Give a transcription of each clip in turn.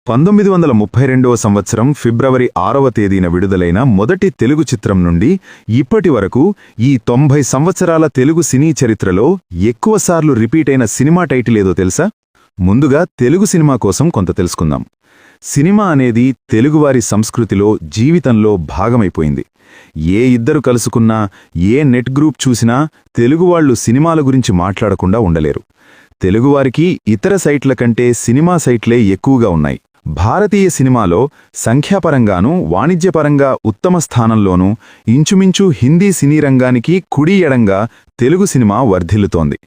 1932వ సంవత్సరం ఫిబ్రవరి 6వ తేదీన విడుదలైన మొదటి తెలుగు చిత్రం నుండి ఇప్పటి వరకు ఈ 90 సంవత్సరాల తెలుగు సినీ చరిత్రలో ఎక్కువసార్లు రిపీట్ అయిన సినిమా టైటిల్ ఏదో తెలుసా? ముందుగా తెలుగు సినిమా కోసం కొంత తెలుసుకుందాం. సినిమా అనేది తెలుగువారి సంస్కృతిలో, జీవితంలో భాగమైపోయింది. ఏ ఇద్దరు కలుసుకున్నా, ఏ నెట్ గ్రూప్ చూసినా తెలుగువాళ్లు సినిమాల గురించి మాట్లాడకుండా ఉండలేరు. తెలుగువారికి ఇతర సైట్ల కంటే సినిమా సైట్లే ఎక్కువగా ఉన్నాయి. భారతీయ సినిమాలో సంఖ్యాపరంగానూ వాణిజ్యపరంగా ఉత్తమ స్థానంలోనూ ఇంచుమించు హిందీ సినీ రంగానికి కుడి ఎడంగా తెలుగు సినిమా వర్ధిల్లుతోంది.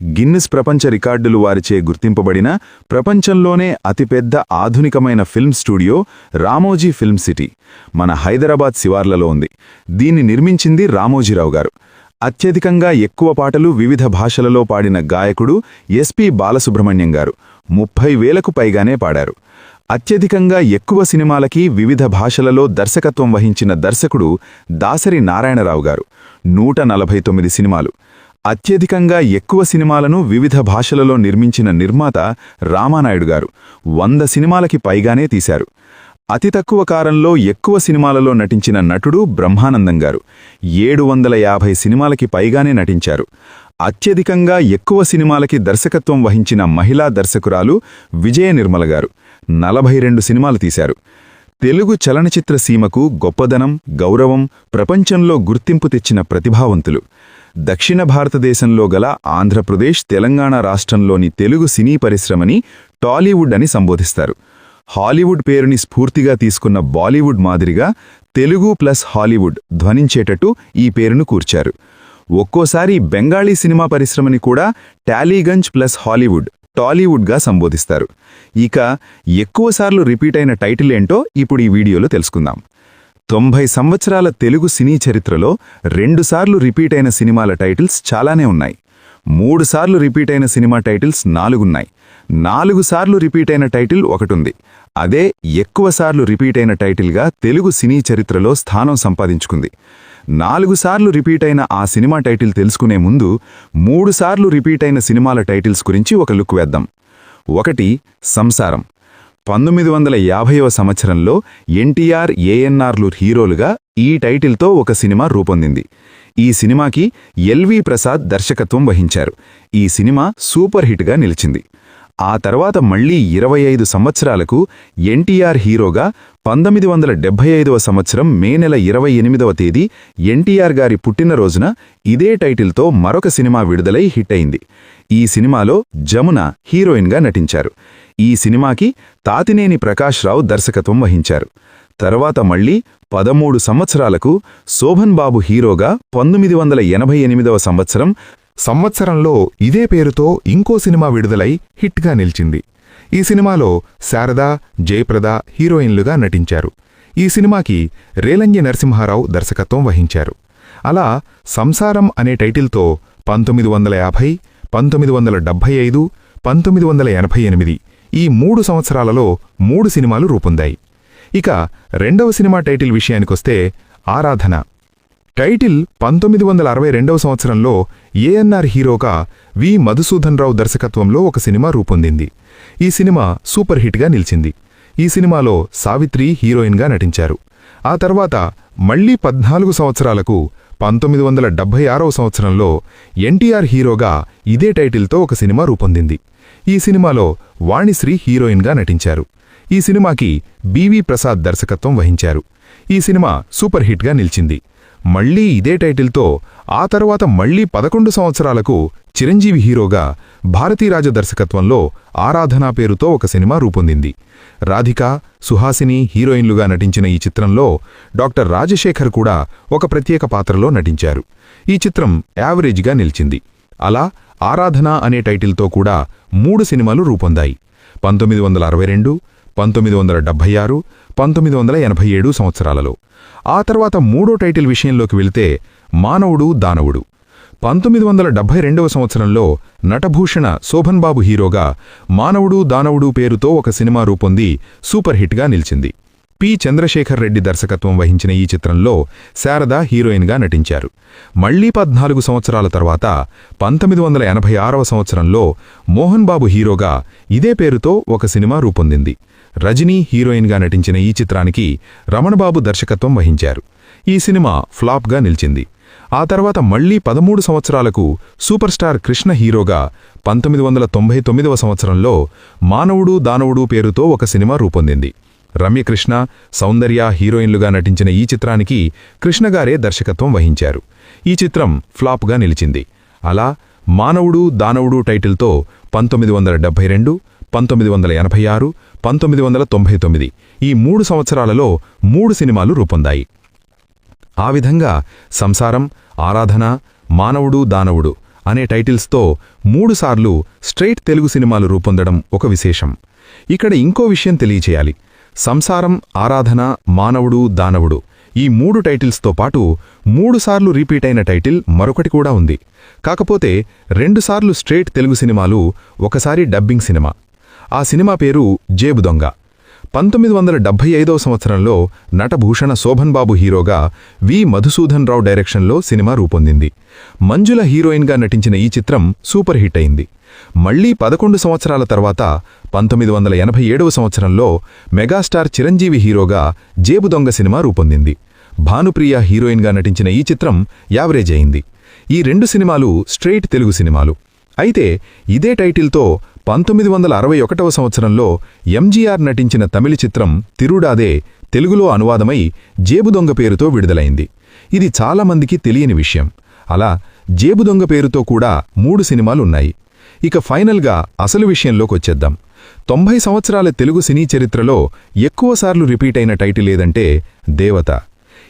గిన్నిస్ ప్రపంచ రికార్డులు వారిచే గుర్తింపబడిన ప్రపంచంలోనే అతిపెద్ద ఆధునికమైన film studio Ramoji film city మన హైదరాబాద్ శివార్లలో ఉంది. దీన్ని నిర్మించింది రామోజీరావు గారు. అత్యధికంగా ఎక్కువ పాటలు వివిధ భాషలలో పాడిన గాయకుడు ఎస్పి బాలసుబ్రహ్మణ్యం గారు 30,000కు పైగానే పాడారు. అత్యధికంగా ఎక్కువ సినిమాలకి వివిధ భాషలలో దర్శకత్వం వహించిన దర్శకుడు దాసరి నారాయణరావు గారు 149 సినిమాలు. అత్యధికంగా ఎక్కువ సినిమాలను వివిధ భాషలలో నిర్మించిన నిర్మాత రామానాయుడు గారు 100 సినిమాలకి పైగానే తీశారు. అతి తక్కువ కాలంలో ఎక్కువ సినిమాలలో నటించిన నటుడు బ్రహ్మానందం గారు 750 సినిమాలకి పైగానే నటించారు. అత్యధికంగా ఎక్కువ సినిమాలకి దర్శకత్వం వహించిన మహిళా దర్శకురాలు విజయ నిర్మల గారు 42 సినిమాలు తీశారు. తెలుగు చలనచిత్ర సీమకు గొప్పదనం, గౌరవం, ప్రపంచంలో గుర్తింపు తెచ్చిన ప్రతిభావంతులు. దక్షిణ భారతదేశంలో గల ఆంధ్రప్రదేశ్, తెలంగాణ రాష్ట్రంలోని తెలుగు సినీ పరిశ్రమని టాలీవుడ్ అని సంబోధిస్తారు. హాలీవుడ్ పేరుని స్ఫూర్తిగా తీసుకున్న బాలీవుడ్ మాదిరిగా తెలుగు ప్లస్ హాలీవుడ్ ధ్వనించేటట్టు ఈ పేరును కూర్చారు. ఒక్కోసారి బెంగాళీ సినిమా పరిశ్రమని కూడా టాలీగంజ్ ప్లస్ హాలీవుడ్, టాలీవుడ్గా సంబోధిస్తారు. ఇక ఎక్కువసార్లు రిపీట్ అయిన టైటిల్ ఏంటో ఇప్పుడు ఈ వీడియోలో తెలుసుకుందాం. 90 సంవత్సరాల తెలుగు సినీ చరిత్రలో 2 సార్లు రిపీట్ అయిన సినిమాల టైటిల్స్ చాలానే ఉన్నాయి. 3 సార్లు రిపీట్ అయిన సినిమా టైటిల్స్ 4 ఉన్నాయి. 4 సార్లు రిపీట్ అయిన టైటిల్ ఒకటుంది. అదే ఎక్కువసార్లు రిపీట్ అయిన టైటిల్గా తెలుగు సినీ చరిత్రలో స్థానం సంపాదించుకుంది. 4 సార్లు రిపీట్ అయిన ఆ సినిమా టైటిల్ తెలుసుకునే ముందు 3 సార్లు రిపీట్ అయిన సినిమాల టైటిల్స్ గురించి ఒక లుక్ వేద్దాం. 1. సంసారం. 1950వ సంవత్సరంలో ఎన్టీఆర్, ఏఎన్ఆర్లు హీరోలుగా ఈ టైటిల్తో ఒక సినిమా రూపొందింది. ఈ సినిమాకి ఎల్వి ప్రసాద్ దర్శకత్వం వహించారు. ఈ సినిమా సూపర్ హిట్గా నిలిచింది. ఆ తర్వాత మళ్లీ 25 సంవత్సరాలకు ఎన్టీఆర్ హీరోగా 1975వ సంవత్సరం మే నెల 28వ తేదీ ఎన్టీఆర్ గారి పుట్టినరోజున ఇదే టైటిల్తో మరొక సినిమా విడుదలై హిట్ అయింది. ఈ సినిమాలో జమున హీరోయిన్గా నటించారు. ఈ సినిమాకి తాతినేని ప్రకాష్ రావు దర్శకత్వం వహించారు. తర్వాత మళ్లీ 13 సంవత్సరాలకు శోభన్ బాబు హీరోగా 1988వ సంవత్సరంలో ఇదే పేరుతో ఇంకో సినిమా విడుదలై హిట్గా నిలిచింది. ఈ సినిమాలో శారద, జయప్రద హీరోయిన్లుగా నటించారు. ఈ సినిమాకి రేలంగి నరసింహారావు దర్శకత్వం వహించారు. అలా సంసారం అనే టైటిల్తో 1950, 1975, 1988 ఈ 3 సంవత్సరాలలో 3 సినిమాలు రూపొందాయి. ఇక రెండవ సినిమా టైటిల్ విషయానికొస్తే ఆరాధన. టైటిల్ 1962వ సంవత్సరంలో ఏఎన్ఆర్ హీరోగా వి మధుసూదన్ రావు దర్శకత్వంలో ఒక సినిమా రూపొందింది. ఈ సినిమా సూపర్ హిట్గా నిలిచింది. ఈ సినిమాలో సావిత్రి హీరోయిన్గా నటించారు. ఆ తర్వాత మళ్లీ 14 సంవత్సరాలకు 1976వ సంవత్సరంలో ఎన్టీఆర్ హీరోగా ఇదే టైటిల్తో ఒక సినిమా రూపొందింది. ఈ సినిమాలో వాణిశ్రీ హీరోయిన్గా నటించారు. ఈ సినిమాకి బివి ప్రసాద్ దర్శకత్వం వహించారు. ఈ సినిమా సూపర్ హిట్గా నిలిచింది. మళ్లీ ఇదే టైటిల్తో ఆ తర్వాత మళ్లీ 11 సంవత్సరాలకు చిరంజీవి హీరోగా భారతీరాజ దర్శకత్వంలో ఆరాధనా పేరుతో ఒక సినిమా రూపొందింది. రాధిక, సుహాసిని హీరోయిన్లుగా నటించిన ఈ చిత్రంలో డాక్టర్ రాజశేఖర్ కూడా ఒక ప్రత్యేక పాత్రలో నటించారు. ఈ చిత్రం యావరేజ్గా నిలిచింది. అలా ఆరాధన అనే టైటిల్తో కూడా 3 సినిమాలు రూపొందాయి. 1962, 1976, 1987 సంవత్సరాలలో. ఆ తర్వాత మూడో టైటిల్ విషయంలోకి వెళితే మానవుడు దానవుడు. 1972వ సంవత్సరంలో నటభూషణ శోభన్ బాబు హీరోగా మానవుడు దానవుడు పేరుతో ఒక సినిమా రూపొంది సూపర్ హిట్గా నిలిచింది. పి చంద్రశేఖర్ రెడ్డి దర్శకత్వం వహించిన ఈ చిత్రంలో శారద హీరోయిన్గా నటించారు. మళ్లీ 14 సంవత్సరాల తర్వాత 1986వ సంవత్సరంలో మోహన్ బాబు హీరోగా ఇదే పేరుతో ఒక సినిమా రూపొందింది. రజనీ హీరోయిన్గా నటించిన ఈ చిత్రానికి రమణబాబు దర్శకత్వం వహించారు. ఈ సినిమా ఫ్లాప్గా నిలిచింది. ఆ తర్వాత మళ్లీ 13 సంవత్సరాలకు సూపర్ స్టార్ కృష్ణ హీరోగా 1999వ సంవత్సరంలో మానవుడు దానవుడు పేరుతో ఒక సినిమా రూపొందింది. రమ్యకృష్ణ, సౌందర్య హీరోయిన్లుగా నటించిన ఈ చిత్రానికి కృష్ణగారే దర్శకత్వం వహించారు. ఈ చిత్రం ఫ్లాప్గా నిలిచింది. అలా మానవుడు దానవుడు టైటిల్తో 1972, 1986, 1999 ఈ 3 సంవత్సరాలలో 3 సినిమాలు రూపొందాయి. ఆ విధంగా సంసారం, ఆరాధన, మానవుడు దానవుడు అనే టైటిల్స్తో 3 సార్లు స్ట్రెయిట్ తెలుగు సినిమాలు రూపొందడం ఒక విశేషం. ఇక్కడ ఇంకో విషయం తెలియచేయాలి. సంసారం, ఆరాధన, మానవుడు దానవుడు ఈ 3 టైటిల్స్తో పాటు 3 సార్లు రిపీట్ అయిన టైటిల్ మరొకటి కూడా ఉంది. కాకపోతే 2 సార్లు స్ట్రెయిట్ తెలుగు సినిమాలు, ఒకసారి డబ్బింగ్ సినిమా. ఆ సినిమా పేరు జేబు దొంగ. 1975వ సంవత్సరంలో నటభూషణ శోభన్ బాబు హీరోగా వి మధుసూదన్ రావు డైరెక్షన్లో సినిమా రూపొందింది. మంజుల హీరోయిన్గా నటించిన ఈ చిత్రం సూపర్ హిట్ అయింది. మళ్లీ 11 సంవత్సరాల తర్వాత 1987వ సంవత్సరంలో మెగాస్టార్ చిరంజీవి హీరోగా జేబు దొంగ సినిమా రూపొందింది. భానుప్రియ హీరోయిన్గా నటించిన ఈ చిత్రం యావరేజ్ అయింది. ఈ 2 సినిమాలు స్ట్రెయిట్ తెలుగు సినిమాలు. అయితే ఇదే టైటిల్తో 1961వ సంవత్సరంలో ఎంజీఆర్ నటించిన తమిళ చిత్రం తిరుడాదే తెలుగులో అనువాదమై జేబు దొంగ పేరుతో విడుదలైంది. ఇది చాలామందికి తెలియని విషయం. అలా జేబు దొంగ పేరుతో కూడా 3 సినిమాలున్నాయి. ఇక ఫైనల్గా అసలు విషయంలోకొచ్చేద్దాం. 90 సంవత్సరాల తెలుగు సినీ చరిత్రలో ఎక్కువసార్లు రిపీట్ అయిన టైటిల్ ఏదంటే దేవత.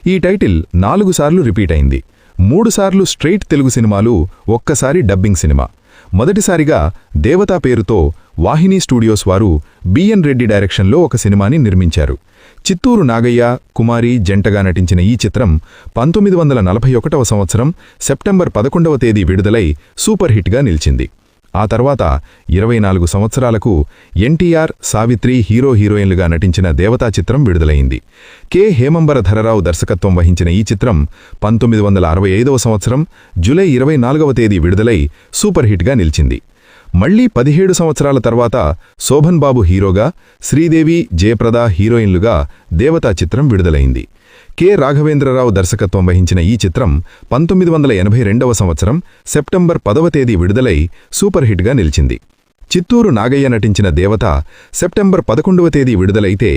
ఈ టైటిల్ 4 సార్లు రిపీట్ అయింది. 3 సార్లు స్ట్రెయిట్ తెలుగు సినిమాలు, ఒక్కసారి డబ్బింగ్ సినిమా. మొదటిసారిగా దేవతా పేరుతో వాహిని స్టూడియోస్ వారు బిఎన్ రెడ్డి డైరెక్షన్లో ఒక సినిమాని నిర్మించారు. చిత్తూరు నాగయ్య, కుమారి జంటగా నటించిన ఈ చిత్రం 1941వ సంవత్సరం సెప్టెంబర్ 11వ తేదీ విడుదలై సూపర్ హిట్గా నిలిచింది. ఆ తర్వాత 24 సంవత్సరాలకు ఎన్టీఆర్, సావిత్రి హీరోయిన్లుగా నటించిన దేవతా చిత్రం విడుదలైంది. కె హేమంబరధరరావు దర్శకత్వం వహించిన ఈ చిత్రం 1965వ సంవత్సరం జూలై 24వ తేదీ విడుదలై సూపర్ హిట్గా నిలిచింది. మళ్లీ 17 సంవత్సరాల తర్వాత శోభన్ బాబు హీరోగా, శ్రీదేవి, జయప్రద హీరోయిన్లుగా దేవతా చిత్రం విడుదలైంది. కె రాఘవేంద్రరావు దర్శకత్వం వహించిన ఈ చిత్రం 1982వ సంవత్సరం సెప్టెంబర్ 10వ తేదీ విడుదలై సూపర్ హిట్గా నిలిచింది. చిత్తూరు నాగయ్య నటించిన దేవత సెప్టెంబర్ 11వ తేదీ విడుదలైతే,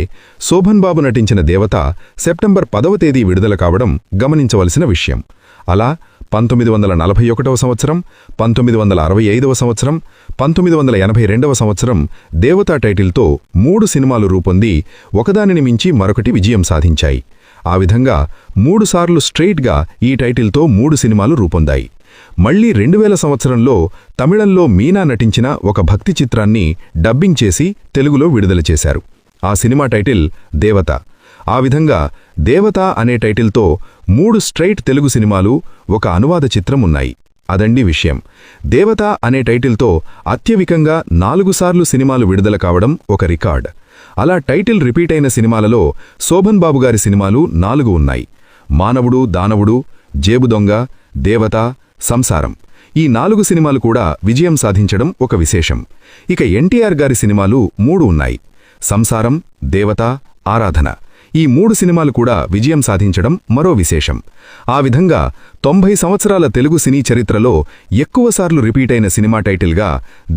శోభన్ బాబు నటించిన దేవత సెప్టెంబర్ 10వ తేదీ విడుదల కావడం గమనించవలసిన విషయం. అలా 1941వ సంవత్సరం, 1965వ సంవత్సరం, 1982వ సంవత్సరం దేవతా టైటిల్తో 3 సినిమాలు రూపొంది ఒకదానిని మించి మరొకటి విజయం సాధించాయి. ఆ విధంగా 3 సార్లు స్ట్రెయిట్గా ఈ టైటిల్తో 3 సినిమాలు రూపొందాయి. మళ్లీ 2000 సంవత్సరంలో తమిళంలో మీనా నటించిన ఒక భక్తి చిత్రాన్ని డబ్బింగ్ చేసి తెలుగులో విడుదల చేశారు. ఆ సినిమా టైటిల్ దేవత. ఆ విధంగా దేవత అనే టైటిల్తో 3 స్ట్రెయిట్ తెలుగు సినిమాలు, ఒక అనువాద చిత్రం ఉన్నాయి. అదండి విషయం. దేవత అనే టైటిల్తో అత్యధికంగా 4 సార్లు సినిమాలు విడుదల కావడం ఒక రికార్డ్. అలా టైటిల్ రిపీట్ అయిన సినిమాలలో శోభన్ బాబు గారి సినిమాలు 4 ఉన్నాయి. మానవుడు దానవుడు, జేబు దొంగ, దేవత, సంసారం ఈ 4 సినిమాలు కూడా విజయం సాధించడం ఒక విశేషం. ఇక ఎన్టీఆర్ గారి సినిమాలు 3 ఉన్నాయి. సంసారం, దేవత, ఆరాధన ఈ 3 సినిమాలు కూడా విజయం సాధించడం మరో విశేషం. ఆ విధంగా 90 సంవత్సరాల తెలుగు సినీ చరిత్రలో ఎక్కువసార్లు రిపీట్ అయిన సినిమా టైటిల్గా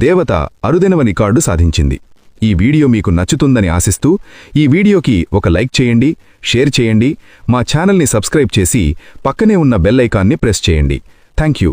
దేవత అరుదైన రికార్డు సాధించింది. ఈ వీడియో మీకు నచ్చుతుందని ఆశిస్తూ ఈ వీడియోకి ఒక లైక్ చేయండి, షేర్ చేయండి, మా ఛానల్ని సబ్స్క్రైబ్ చేసి పక్కనే ఉన్న బెల్ ఐకాన్ని ప్రెస్ చేయండి. థాంక్యూ.